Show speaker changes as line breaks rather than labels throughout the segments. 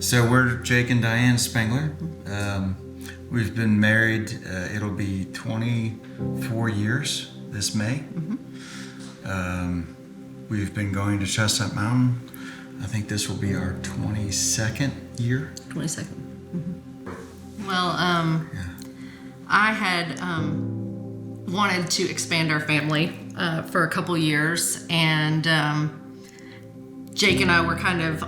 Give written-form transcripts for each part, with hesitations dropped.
So we're Jake and Diane Spengler. We've been married, it'll be 24 years this May. We've been going to Chestnut Mountain. I think this will be our 22nd year.
22nd. Well, I had wanted to expand our family for a couple years, and Jake and I were kind of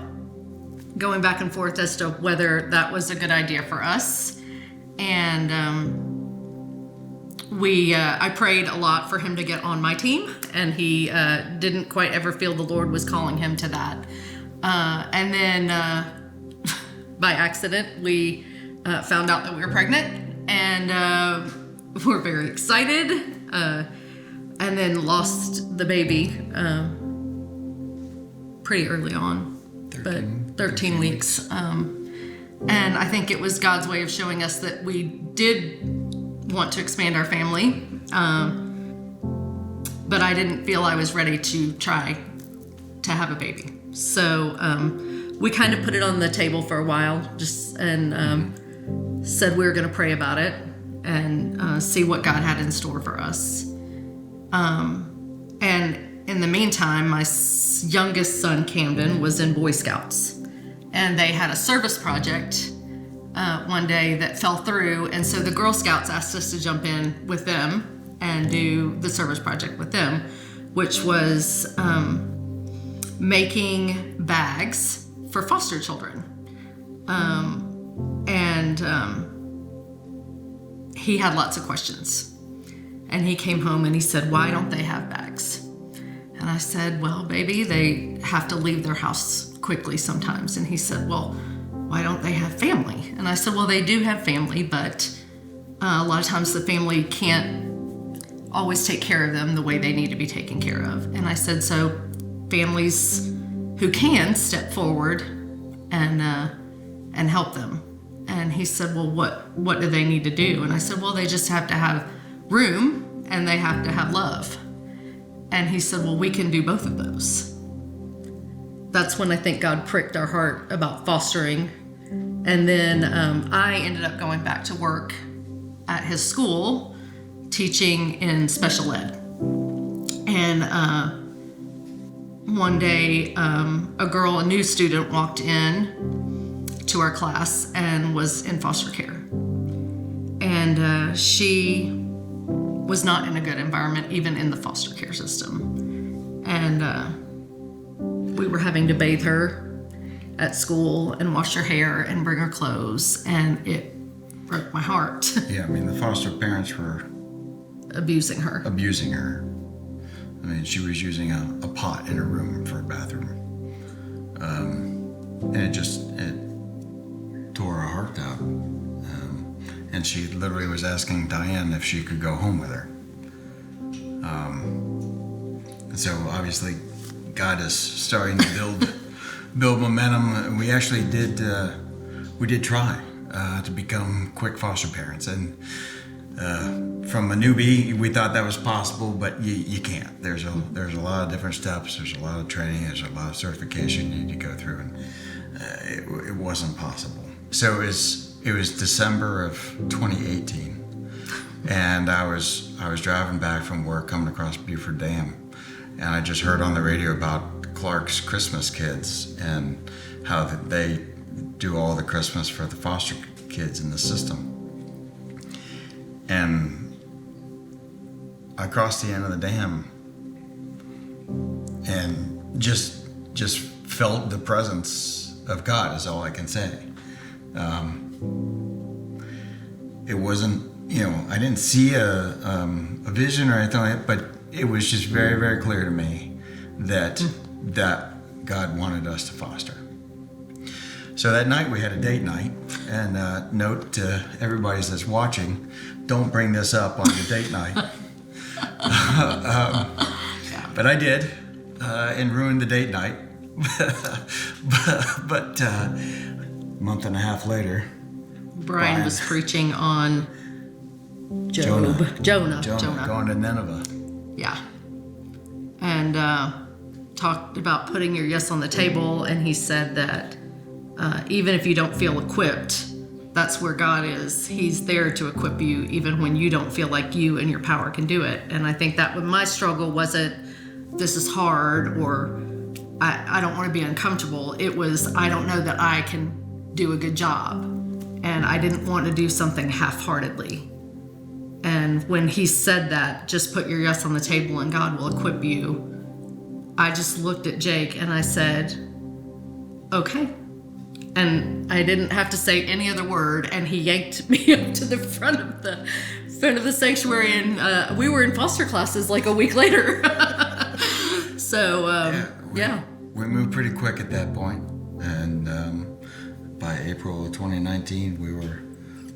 going back and forth as to whether that was a good idea for us. And I prayed a lot for him to get on my team, and he didn't quite ever feel the Lord was calling him to that. And then by accident, we found out that we were pregnant, and we're very excited, and then lost the baby pretty early on. 13 weeks. And I think it was God's way of showing us that we did want to expand our family, but I didn't feel I was ready to try to have a baby. So we kind of put it on the table for a while, and said we were going to pray about it and see what God had in store for us. And in the meantime, my youngest son, Camden, was in Boy Scouts, and they had a service project one day that fell through, and so the Girl Scouts asked us to jump in with them and do the service project with them, which was making bags for foster children. And he had lots of questions, and he came home and he said, "Why don't they have bags?" And I said, "Well, baby, they have to leave their house quickly sometimes." And he said, "Well, why don't they have family?" And I said, "Well, they do have family, but a lot of times the family can't always take care of them the way they need to be taken care of." And I said, "So families who can step forward and help them." And he said, "Well, what do they need to do?" And I said, "Well, they just have to have room and they have to have love." And he said, "Well, we can do both of those." That's when I think God pricked our heart about fostering. And then I ended up going back to work at his school, teaching in special ed. And one day, a new student walked in to our class and was in foster care. And she was not in a good environment, even in the foster care system. And we were having to bathe her at school and wash her hair and bring her clothes, and it broke my heart.
Yeah, I mean, the foster parents were
abusing her.
I mean, she was using a pot in her room for a bathroom. And it tore her heart out. And she literally was asking Diane if she could go home with her. And so obviously God is starting to build momentum. And we actually did try to become quick foster parents. And from a newbie, we thought that was possible, but you can't. There's a lot of different steps. There's a lot of training. There's a lot of certification you need to go through, and it wasn't possible. So it was December of 2018, and I was driving back from work coming across Beaufort Dam, and I just heard on the radio about Clark's Christmas Kids and how they do all the Christmas for the foster kids in the system. And I crossed the end of the dam and just felt the presence of God, is all I can say. It wasn't, I didn't see a vision or anything like that, but it was just very, very clear to me that God wanted us to foster. So that night we had a date night, and note to everybody that's watching, don't bring this up on your date night. But I did, and ruined the date night. but a month and a half later,
Brian was preaching on Jonah
going to Nineveh.
Yeah. And talked about putting your yes on the table, and he said that even if you don't feel equipped, that's where God is. He's there to equip you even when you don't feel like you and your power can do it. And I think that my struggle wasn't, this is hard, or I don't want to be uncomfortable. It was, I don't know that I can do a good job. And I didn't want to do something half-heartedly. And when he said that, just put your yes on the table and God will equip you, I just looked at Jake and I said, okay. And I didn't have to say any other word, and he yanked me up to the front of the sanctuary, and we were in foster classes like a week later. So
we moved pretty quick at that point, and by April of 2019 we were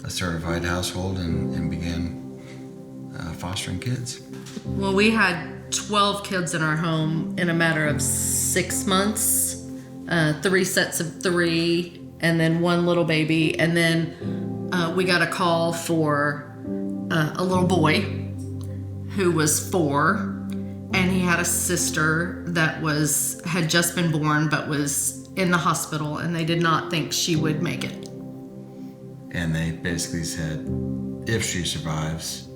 a certified household and began fostering kids.
Well, we had 12 kids in our home in a matter of 6 months. 3 sets of 3, and then 1 little baby. And then we got a call for a little boy who was 4, and he had a sister that had just been born but was in the hospital, and they did not think she would make it.
And they basically said, if she survives,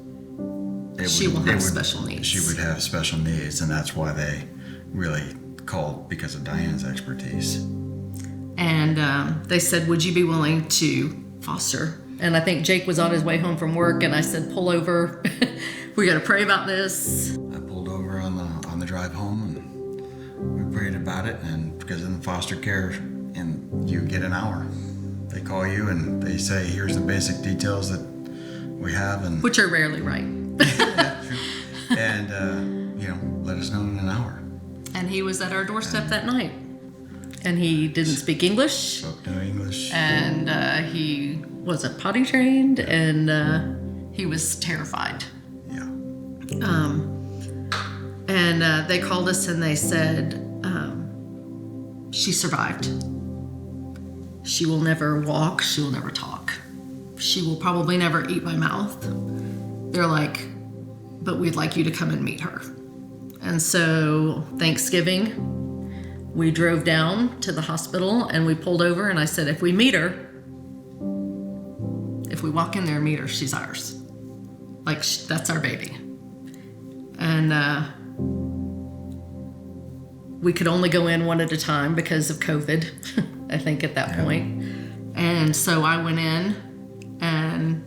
she will have special needs.
She would have special needs, and that's why they really called, because of Diane's expertise.
And they said, would you be willing to foster? And I think Jake was on his way home from work, and I said, pull over. We got to pray about this.
I pulled over on the drive home, and we prayed about it. And because in foster care, and you get an hour, they call you and they say, here's the basic details that we have, and
which are rarely right.
And let us know in an hour.
And he was at our doorstep that night. And he didn't speak English.
Spoke no English.
And he wasn't potty trained, and he was terrified.
Yeah.
And they called us and they said, she survived. She will never walk. She will never talk. She will probably never eat my mouth. They're like, but we'd like you to come and meet her. And so Thanksgiving, we drove down to the hospital and we pulled over, and I said, if we meet her, if we walk in there and meet her, she's ours. Like, that's our baby. And we could only go in one at a time because of COVID, I think at that point. And so I went in, and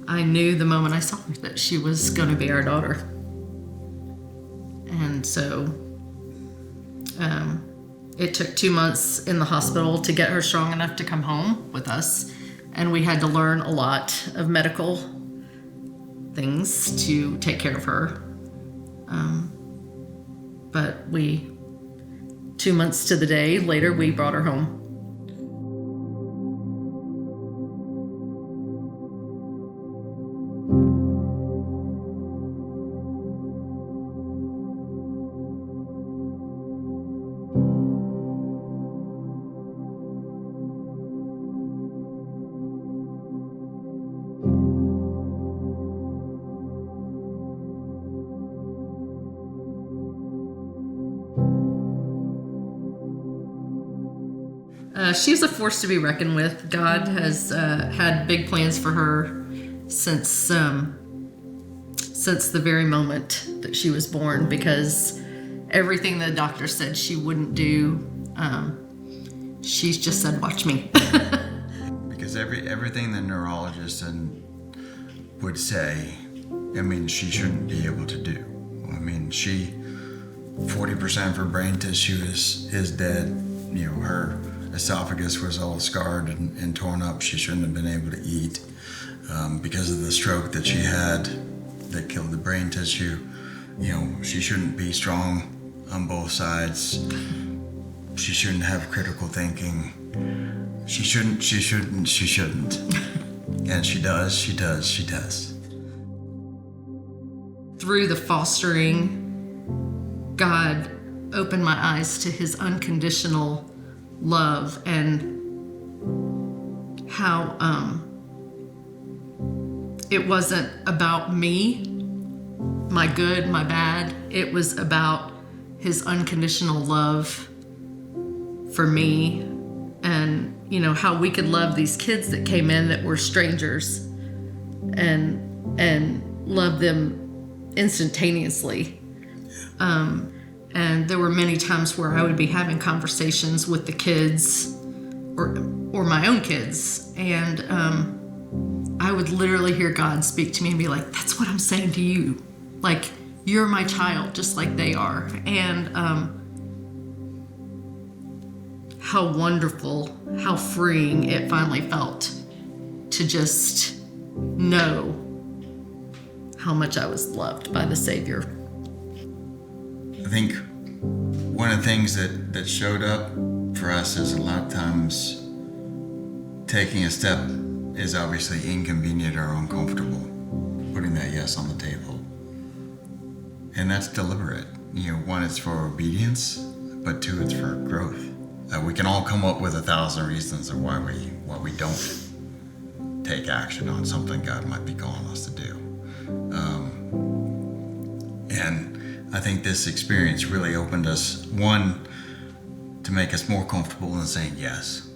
I knew the moment I saw her that she was going to be our daughter. And so it took 2 months in the hospital to get her strong enough to come home with us. And we had to learn a lot of medical things to take care of her. But 2 months to the day later, we brought her home. She's a force to be reckoned with. God has had big plans for her since the very moment that she was born, because everything the doctor said she wouldn't do, she's just said, watch me.
Because everything the neurologist would say, she shouldn't be able to do. 40% of her brain tissue is dead. Her esophagus was all scarred and torn up. She shouldn't have been able to eat because of the stroke that she had that killed the brain tissue. She shouldn't be strong on both sides. She shouldn't have critical thinking. She shouldn't. And she does.
Through the fostering, God opened my eyes to his unconditional love, and how it wasn't about me, my good, my bad. It was about his unconditional love for me, and how we could love these kids that came in that were strangers and love them instantaneously. And there were many times where I would be having conversations with the kids or my own kids, and I would literally hear God speak to me and be like, that's what I'm saying to you. Like, you're my child, just like they are. And how wonderful, how freeing it finally felt to just know how much I was loved by the Savior.
I think one of the things that showed up for us is a lot of times taking a step is obviously inconvenient or uncomfortable, putting that yes on the table. And that's deliberate. One, it's for obedience, but two, it's for growth. We can all come up with 1,000 reasons of why we don't take action on something God might be calling us to do. And I think this experience really opened us, one, to make us more comfortable in saying yes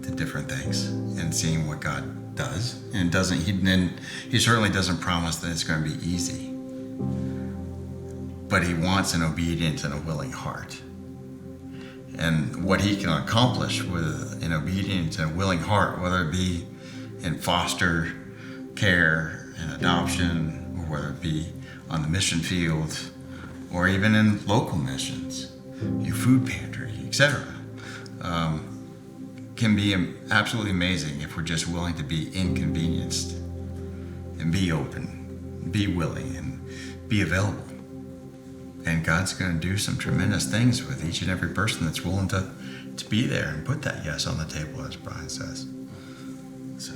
to different things and seeing what God does. And he certainly doesn't promise that it's going to be easy. But he wants an obedient and a willing heart. And what he can accomplish with an obedient and a willing heart, whether it be in foster care and adoption, or whether it be on the mission field, or even in local missions, your food pantry, etc., can be absolutely amazing if we're just willing to be inconvenienced and be open, be willing, and be available. And God's going to do some tremendous things with each and every person that's willing to be there and put that yes on the table, as Brian says. So.